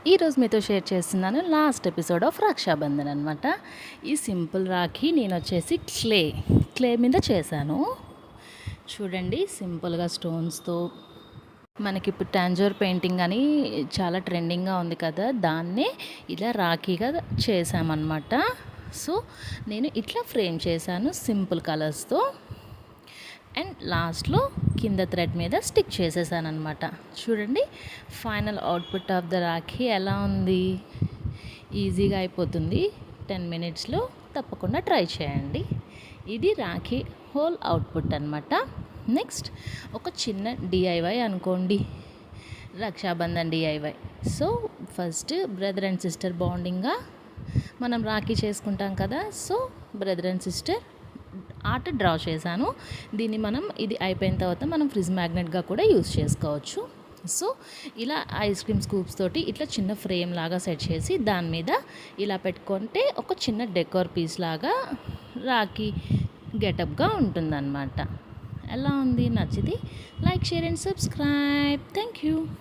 ఈరోజు మీతో షేర్ చేస్తున్నాను లాస్ట్ ఎపిసోడ్ ఆఫ్ రక్షాబంధన్ అనమాట. ఈ సింపుల్ రాఖీ నేను వచ్చేసి క్లే మీద చేశాను. చూడండి, సింపుల్గా స్టోన్స్తో. మనకి ఇప్పుడు టాంజోర్ పెయింటింగ్ అని చాలా ట్రెండింగ్గా ఉంది కదా, దాన్నే ఇలా రాఖీగా చేశామన్నమాట. సో నేను ఇట్లా ఫ్రేమ్ చేశాను సింపుల్ కలర్స్తో. అండ్ లాస్ట్లో కింద థ్రెడ్ మీద స్టిక్ చేసేసాను అనమాట. చూడండి, final output of the Rakhi ఎలా ఉంది. ఈజీగా అయిపోతుంది. 10 మినిట్స్లో తప్పకుండా ట్రై చేయండి. ఇది రాఖీ హోల్ అవుట్పుట్ అనమాట. నెక్స్ట్ ఒక చిన్న డిఐవై అనుకోండి, Rakshabandhan DIY. So first brother and sister బాండింగ్గా మనం రాఖీ చేసుకుంటాం కదా. So brother and sister art draw చేశాను. దీన్ని ఇది అయిపోయిన తర్వాత మనం ఫ్రిడ్జ్ మ్యాగ్నెట్గా కూడా యూస్ చేసుకోవచ్చు. సో ఇలా ఐస్ క్రీమ్ స్కూప్స్ తోటి ఇట్లా చిన్న ఫ్రేమ్ లాగా సెట్ చేసి దాని మీద ఇలా పెట్టుకుంటే ఒక చిన్న డెకోర్ పీస్ లాగా రాఖీ గెటప్గా ఉంటుందన్నమాట. ఎలా ఉంది? నచ్చితే like, share and subscribe. Thank you.